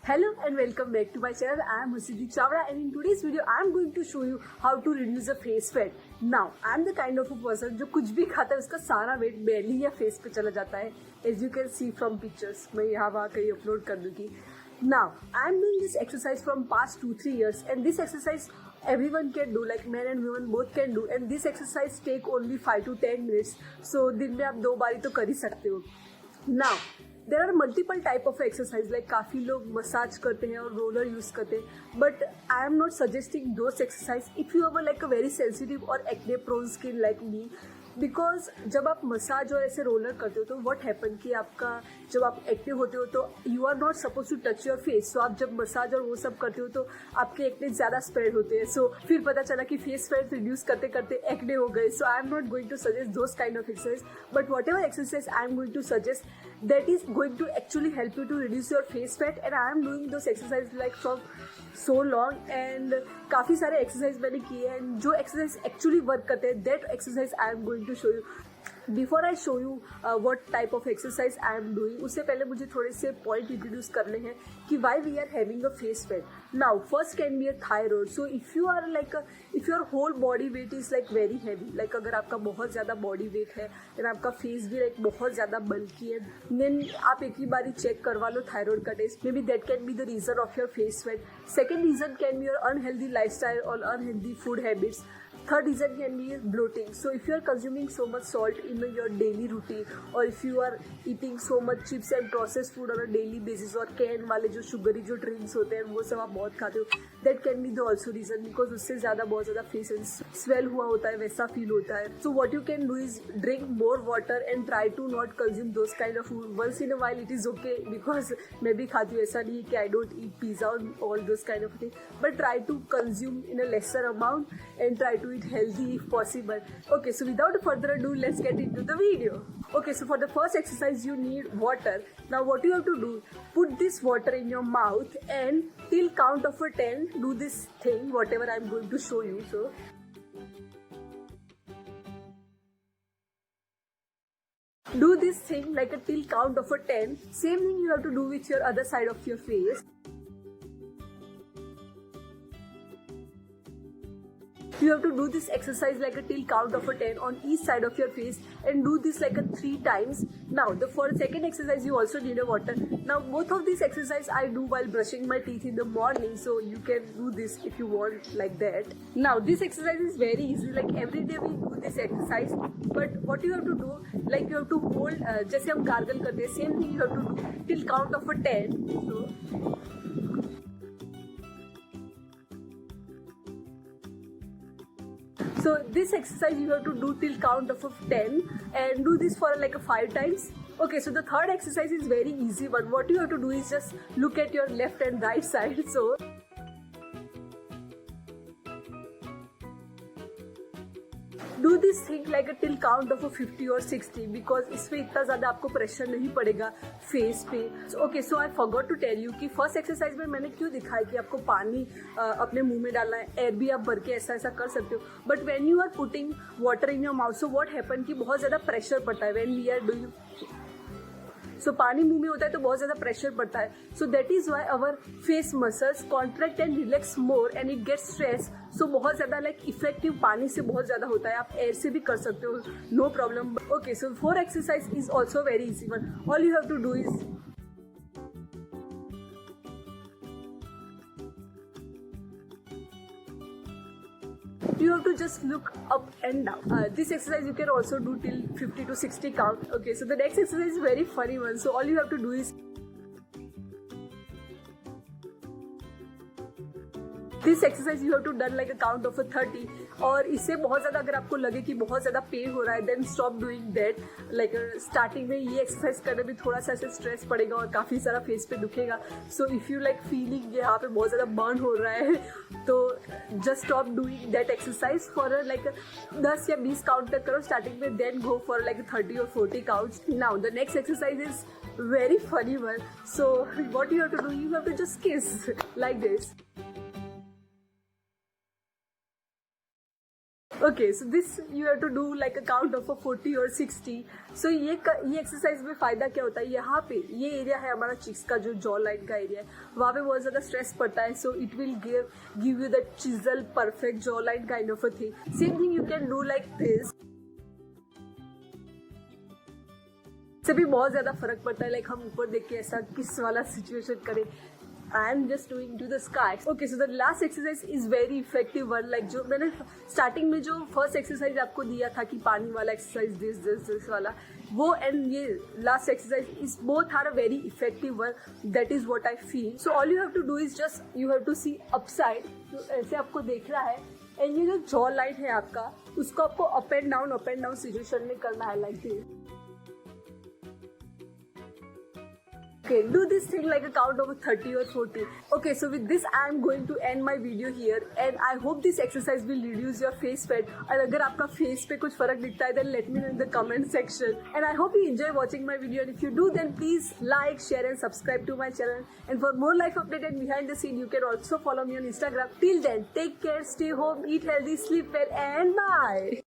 Hello and welcome back to my channel. I am Husidi Chawla and in today's video I am going to show you how to reduce the face fat. Now I am the kind of a person जो कुछ भी खाता है उसका सारा wait belly या face पे चला जाता है. As you can see from pictures, मैं यहाँ वहाँ कहीं upload कर दूँगी. Now I am doing this exercise from past 2-3 years and this exercise everyone can do, like men and women both can do, and this exercise take only 5 to 10 minutes. So दिन में आप 2 बारी तो कर ही सकते हो. Now there are multiple type of exercise, like काफ़ी लोग मसाज करते हैं और रोलर यूज़ करते हैं, but I am not suggesting those exercise if you have like a very sensitive और acne prone skin like me. Because जब आप मसाज और ऐसे रोलर करते हो तो व्हाट हैपन कि आपका जब आप एक्टिव होते हो तो you are not suppose to touch your face. So आप जब मसाज और वो सब करते हो तो आपके एक्ने ज़्यादा स्प्रेड होते हैं. सो फिर पता चला कि फेस फैट रिड्यूस करते करते एक्ने हो गए. So I am not going to suggest those kind of exercise, but whatever exercise I am going to suggest that is going to actually help you to reduce your face fat, and I am doing those exercises like from so long and काफ़ी सारे exercise मैंने किए हैं जो exercise actually work करते हैं. That exercise I am going to show you. Before I show you what type of exercise I am doing, उससे पहले मुझे थोड़े से पॉइंट इंट्रोड्यूस करने हैं कि why we are having a face fat. Now first can be a thyroid. So if you are like if your whole body weight is like very heavy, like अगर आपका बहुत ज़्यादा बॉडी वेट है and आपका face भी like बहुत ज़्यादा बल्की है, देन आप एक ही बारी चेक करवा लो थायराइड का test. Maybe that can be the reason of your face fat. Second reason can be your unhealthy life style और unhealthy food habits. Third reason can be bloating. So if you are consuming so much salt in your daily routine, or if you are eating so much chips and processed food on a daily basis, और can वाले जो sugary जो drinks होते हैं वो सब आप बहुत खाते हो, that can be the also reason, because उससे ज़्यादा बहुत ज़्यादा फेस स्वेल हुआ होता है, वैसा फील होता है. So what you can do is drink more water and try to not consume those kind of food. Once in a while it is okay, because मैं भी खाती हूँ, ऐसा नहीं कि I don't eat pizza or all those kind of things, but try to consume in a lesser amount and try to eat healthy if possible. Okay, so without further ado, let's get into the video. Okay, so for the first exercise you need water. Now what you have to do, put this water in your mouth and till count of 10 do this thing whatever I'm going to show you. So do this thing like a till count of 10. Same thing you have to do with your other side of your face. You have to do this exercise like a till count of 10 on each side of your face and do this like a 3 times. Now for the second exercise you also need a water. Now both of these exercise I do while brushing my teeth in the morning, so you can do this if you want like that. Now this exercise is very easy, like every day we do this exercise, but what you have to do, like you have to hold जैसे हम gargle करते हैं, same thing you have to do till count of 10. So this exercise you have to do till count of 10 and do this for like 5 times. Okay, so the third exercise is very easy, but what you have to do is just look at your left and right side. So do this thing like a till count of 50 or 60, because इसमें इतना ज़्यादा आपको pressure नहीं पड़ेगा face पे. Okay, so I forgot to tell you कि first exercise में मैंने क्यों दिखाया कि आपको पानी अपने मुंह में डालना है, एयर भी आप भर के ऐसा ऐसा कर सकते हो, but when you are putting water in your mouth, so what happen कि बहुत ज़्यादा प्रेशर पड़ता है when we are doing. So पानी मुंह में होता है तो बहुत ज़्यादा प्रेशर पड़ता है. So that is why our face muscles contract and relax more and it gets stress. So बहुत ज़्यादा लाइक इफेक्टिव पानी से बहुत ज़्यादा होता है. आप एयर से भी कर सकते हो, no problem. Okay, so four exercise is also very easy one. All you have to do is you have to just look up and down. This exercise you can also do till 50 to 60 count. Okay, so the next exercise is very funny one. So all you have to do is this exercise you have to done like a count of 30. और इससे बहुत ज़्यादा अगर आपको लगे कि बहुत ज़्यादा पेन हो रहा है, then stop doing that. Like starting में ये एक्सरसाइज करने में थोड़ा सा ऐसे स्ट्रेस पड़ेगा और काफ़ी सारा फेस पे दुखेगा. So if you like feeling यहाँ पे बहुत ज़्यादा बर्न हो रहा है तो just stop doing that exercise for like 10 या 20 काउंट तक करो स्टार्टिंग में, देन गो फॉर लाइक 30 और 40 counts. Now the next exercise is very funny one. So what you have to do, you have to just kiss like this. Okay, so this you have to do like a count of a 40 or 60. So ये exercise में फायदा क्या होता है, यहाँ पे ये area है हमारा चिक्स का जो जॉ लाइन का एरिया है, वहाँ पे बहुत ज्यादा स्ट्रेस पड़ता है. So it will give you that chisel perfect jaw line kind of a thing. Same thing you can do like this. से भी बहुत ज्यादा फर्क पड़ता है. लाइक हम ऊपर देख के ऐसा किस वाला सिचुएशन करें. I am just doing to the sky. Okay, so the last exercise is very effective one. Like जो मैंने स्टार्टिंग में जो फर्स्ट एक्सरसाइज आपको दिया था कि पानी वाला एक्सरसाइज दिस वाला, वो एंड ये last exercise is both are a very effective one. That is what I feel. So all you have to do is just you have to see upside. तो ऐसे आपको देख रहा है एंड ये जो जॉ लाइन है आपका, उसको आपको अप एंड डाउन सिचुएशन में करना है like this. Okay, do this thing like a count of 30 or 40. Okay, so with this I am going to end my video here and I hope this exercise will reduce your face fat. और अगर आपका face पे कुछ फर्क दिखता है then let me know in the comment section. And I hope you enjoy watching my video, and if you do then please like, share and subscribe to my channel. And for more life update and behind the scene you can also follow me on Instagram. Till then, take care, stay home, eat healthy, sleep well and bye.